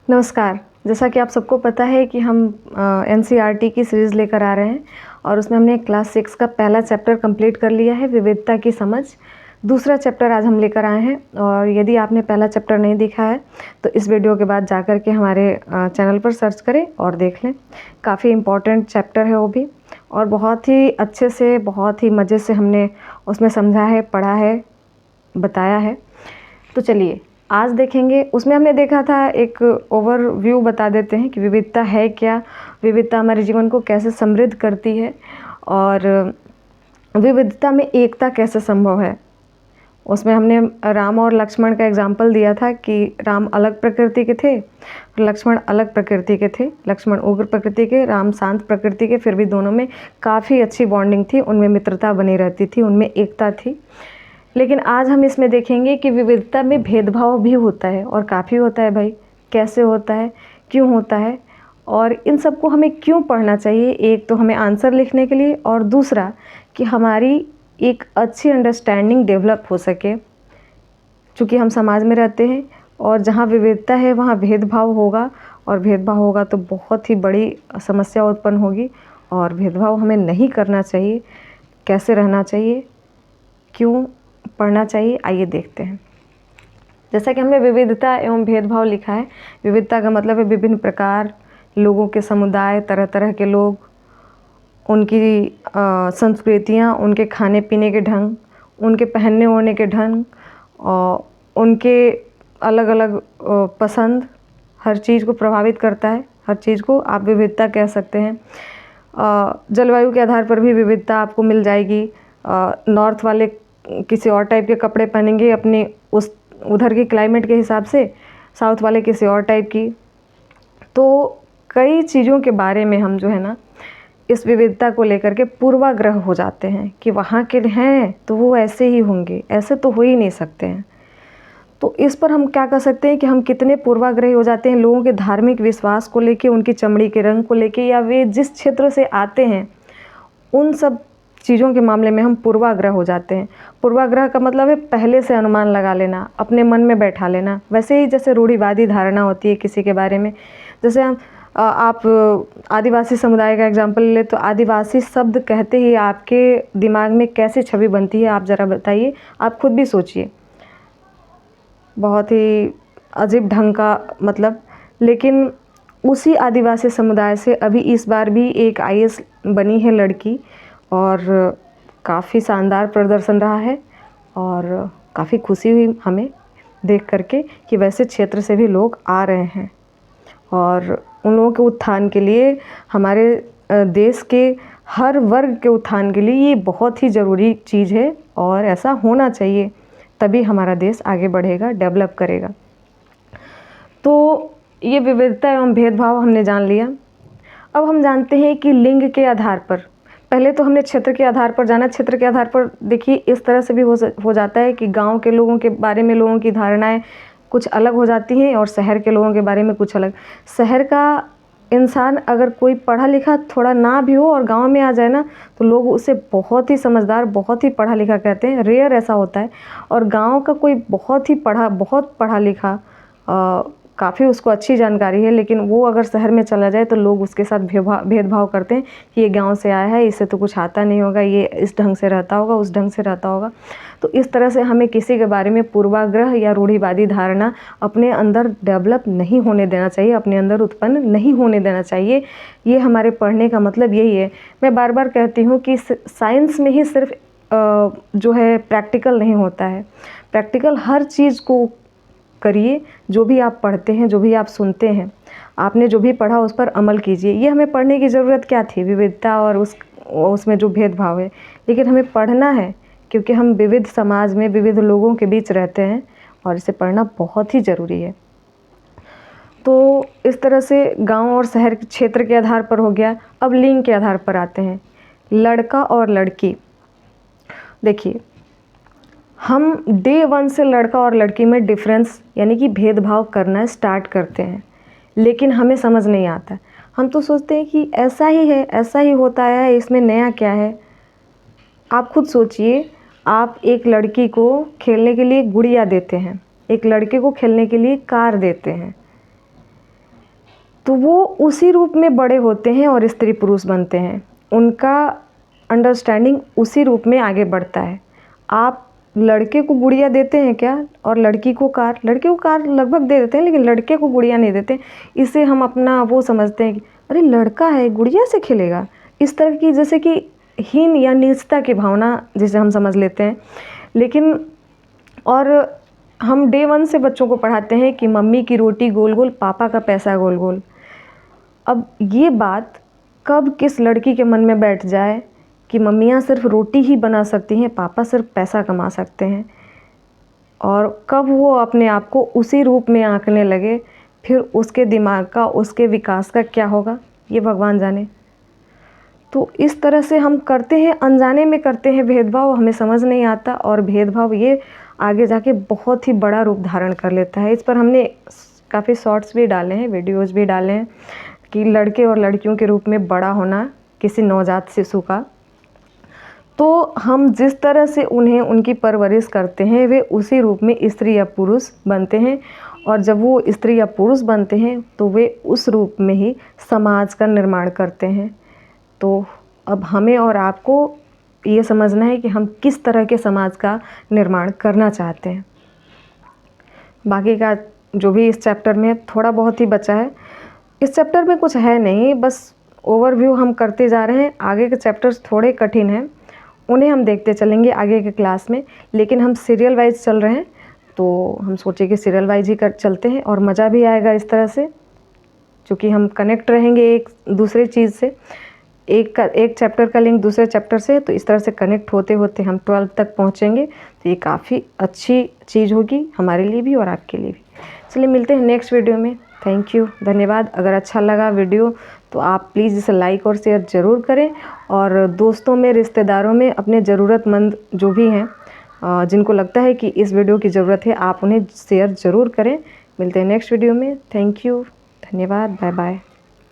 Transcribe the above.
नमस्कार। जैसा कि आप सबको पता है कि हम एनसीईआरटी की सीरीज़ लेकर आ रहे हैं और उसमें हमने क्लास 6 का पहला चैप्टर कंप्लीट कर लिया है, विविधता की समझ। दूसरा चैप्टर आज हम लेकर आए हैं और यदि आपने पहला चैप्टर नहीं देखा है तो इस वीडियो के बाद जाकर के हमारे चैनल पर सर्च करें और देख लें। काफ़ी इम्पोर्टेंट चैप्टर है वो भी, और बहुत ही अच्छे से, बहुत ही मज़े से हमने उसमें समझा है, पढ़ा है, बताया है। तो चलिए आज देखेंगे। उसमें हमने देखा था, एक ओवरव्यू बता देते हैं कि विविधता है क्या, विविधता हमारे जीवन को कैसे समृद्ध करती है और विविधता में एकता कैसे संभव है। उसमें हमने राम और लक्ष्मण का एग्जाम्पल दिया था कि राम अलग प्रकृति के थे, लक्ष्मण अलग प्रकृति के थे। लक्ष्मण उग्र प्रकृति के, राम शांत प्रकृति के, फिर भी दोनों में काफ़ी अच्छी बॉन्डिंग थी, उनमें मित्रता बनी रहती थी, उनमें एकता थी। लेकिन आज हम इसमें देखेंगे कि विविधता में भेदभाव भी होता है, और काफ़ी होता है भाई। कैसे होता है, क्यों होता है, और इन सब को हमें क्यों पढ़ना चाहिए। एक तो हमें आंसर लिखने के लिए, और दूसरा कि हमारी एक अच्छी अंडरस्टैंडिंग डेवलप हो सके। चूँकि हम समाज में रहते हैं और जहाँ विविधता है वहाँ भेदभाव होगा, और भेदभाव होगा तो बहुत ही बड़ी समस्या उत्पन्न होगी, और भेदभाव हमें नहीं करना चाहिए। कैसे रहना चाहिए, क्यों पढ़ना चाहिए, आइए देखते हैं। जैसा कि हमने विविधता एवं भेदभाव लिखा है, विविधता का मतलब है विभिन्न प्रकार, लोगों के समुदाय, तरह तरह के लोग, उनकी संस्कृतियाँ, उनके खाने पीने के ढंग, उनके पहनने ओढ़ने के ढंग, और उनके अलग अलग पसंद, हर चीज़ को प्रभावित करता है। हर चीज़ को आप विविधता कह सकते हैं। जलवायु के आधार पर भी विविधता आपको मिल जाएगी। नॉर्थ वाले किसी और टाइप के कपड़े पहनेंगे अपने उस उधर के क्लाइमेट के हिसाब से, साउथ वाले किसी और टाइप की। तो कई चीज़ों के बारे में हम जो है ना, इस विविधता को लेकर के पूर्वाग्रह हो जाते हैं कि वहाँ के हैं तो वो ऐसे ही होंगे, ऐसे तो हो ही नहीं सकते हैं। तो इस पर हम क्या कर सकते हैं कि हम कितने पूर्वाग्रही हो जाते हैं लोगों के धार्मिक विश्वास को लेके, उनकी चमड़ी के रंग को लेके, या वे जिस क्षेत्र से आते हैं उन सब चीज़ों के मामले में हम पूर्वाग्रह हो जाते हैं। पूर्वाग्रह का मतलब है पहले से अनुमान लगा लेना, अपने मन में बैठा लेना। वैसे ही जैसे रूढ़िवादी धारणा होती है किसी के बारे में। जैसे हम आप आदिवासी समुदाय का एग्जाम्पल ले तो आदिवासी शब्द कहते ही आपके दिमाग में कैसी छवि बनती है, आप ज़रा बताइए, आप खुद भी सोचिए। बहुत ही अजीब ढंग का मतलब। लेकिन उसी आदिवासी समुदाय से अभी इस बार भी एक आईएएस बनी है लड़की, और काफ़ी शानदार प्रदर्शन रहा है, और काफ़ी खुशी हुई हमें देख करके कि वैसे क्षेत्र से भी लोग आ रहे हैं, और उन लोगों के उत्थान के लिए, हमारे देश के हर वर्ग के उत्थान के लिए ये बहुत ही ज़रूरी चीज़ है, और ऐसा होना चाहिए, तभी हमारा देश आगे बढ़ेगा, डेवलप करेगा। तो ये विविधता एवं भेदभाव हमने जान लिया। अब हम जानते हैं कि लिंग के आधार पर, पहले तो हमने क्षेत्र के आधार पर जाना। क्षेत्र के आधार पर देखिए इस तरह से भी हो जाता है कि गांव के लोगों के बारे में लोगों की धारणाएं कुछ अलग हो जाती हैं, और शहर के लोगों के बारे में कुछ अलग। शहर का इंसान अगर कोई पढ़ा लिखा थोड़ा ना भी हो और गांव में आ जाए ना, तो लोग उसे बहुत ही समझदार, बहुत ही पढ़ा लिखा कहते हैं। रेयर ऐसा होता है। और गांव का कोई बहुत पढ़ा लिखा, काफ़ी उसको अच्छी जानकारी है, लेकिन वो अगर शहर में चला जाए तो लोग उसके साथ भेदभाव करते हैं कि ये गांव से आया है, इसे तो कुछ आता नहीं होगा, ये इस ढंग से रहता होगा, उस ढंग से रहता होगा। तो इस तरह से हमें किसी के बारे में पूर्वाग्रह या रूढ़िवादी धारणा अपने अंदर डेवलप नहीं होने देना चाहिए, अपने अंदर उत्पन्न नहीं होने देना चाहिए। ये हमारे पढ़ने का मतलब यही है। मैं बार बार कहती हूँ कि साइंस में ही सिर्फ जो है प्रैक्टिकल नहीं होता है। प्रैक्टिकल हर चीज़ को करिए। जो भी आप पढ़ते हैं, जो भी आप सुनते हैं, आपने जो भी पढ़ा उस पर अमल कीजिए। ये हमें पढ़ने की ज़रूरत क्या थी, विविधता और उसमें जो भेदभाव है। लेकिन हमें पढ़ना है क्योंकि हम विविध समाज में विविध लोगों के बीच रहते हैं, और इसे पढ़ना बहुत ही ज़रूरी है। तो इस तरह से गांव और शहर के क्षेत्र के आधार पर हो गया। अब लिंग के आधार पर आते हैं, लड़का और लड़की। देखिए, हम डे 1 से लड़का और लड़की में डिफरेंस यानी कि भेदभाव करना स्टार्ट करते हैं, लेकिन हमें समझ नहीं आता। हम तो सोचते हैं कि ऐसा ही है, ऐसा ही होता है, इसमें नया क्या है। आप खुद सोचिए, आप एक लड़की को खेलने के लिए गुड़िया देते हैं, एक लड़के को खेलने के लिए कार देते हैं। तो वो उसी रूप में बड़े होते हैं और स्त्री पुरुष बनते हैं। उनका अंडरस्टैंडिंग उसी रूप में आगे बढ़ता है। आप लड़के को गुड़िया देते हैं क्या, और लड़की को कार? लड़के को कार लगभग दे देते हैं, लेकिन लड़के को गुड़िया नहीं देते। इसे हम अपना वो समझते हैं कि अरे लड़का है, गुड़िया से खेलेगा, इस तरह की जैसे कि हीन या नीचता की भावना जिसे हम समझ लेते हैं। लेकिन और हम डे 1 से बच्चों को पढ़ाते हैं कि मम्मी की रोटी गोल गोल, पापा का पैसा गोल गोल। अब ये बात कब किस लड़की के मन में बैठ जाए कि मम्मियाँ सिर्फ रोटी ही बना सकती हैं, पापा सिर्फ पैसा कमा सकते हैं, और कब वो अपने आप को उसी रूप में आंकने लगे, फिर उसके दिमाग का, उसके विकास का क्या होगा, ये भगवान जाने। तो इस तरह से हम करते हैं, अनजाने में करते हैं भेदभाव, हमें समझ नहीं आता, और भेदभाव ये आगे जाके बहुत ही बड़ा रूप धारण कर लेता है। इस पर हमने काफ़ी शॉर्ट्स भी डाले हैं, वीडियोज़ भी डाले हैं कि लड़के और लड़कियों के रूप में बड़ा होना किसी नवजात शिशु का। तो हम जिस तरह से उन्हें उनकी परवरिश करते हैं, वे उसी रूप में स्त्री या पुरुष बनते हैं, और जब वो स्त्री या पुरुष बनते हैं तो वे उस रूप में ही समाज का निर्माण करते हैं। तो अब हमें और आपको ये समझना है कि हम किस तरह के समाज का निर्माण करना चाहते हैं। बाकी का जो भी इस चैप्टर में थोड़ा बहुत ही बचा है, इस चैप्टर में कुछ है नहीं, बस ओवरव्यू हम करते जा रहे हैं। आगे के चैप्टर्स थोड़े कठिन हैं, उन्हें हम देखते चलेंगे आगे के क्लास में, लेकिन हम सीरियल वाइज चल रहे हैं, तो हम सोचे कि सीरियल वाइज ही कर चलते हैं, और मज़ा भी आएगा इस तरह से, क्योंकि हम कनेक्ट रहेंगे एक दूसरे चीज़ से। एक चैप्टर का लिंक दूसरे चैप्टर से, तो इस तरह से कनेक्ट होते होते हम 12 तक पहुँचेंगे। तो ये काफ़ी अच्छी चीज़ होगी हमारे लिए भी और आपके लिए भी। चलिए मिलते हैं नेक्स्ट वीडियो में। थैंक यू, धन्यवाद। अगर अच्छा लगा वीडियो तो आप प्लीज़ इसे लाइक और शेयर ज़रूर करें, और दोस्तों में, रिश्तेदारों में, अपने ज़रूरतमंद जो भी हैं, जिनको लगता है कि इस वीडियो की ज़रूरत है, आप उन्हें शेयर ज़रूर करें। मिलते हैं नेक्स्ट वीडियो में। थैंक यू, धन्यवाद, बाय बाय।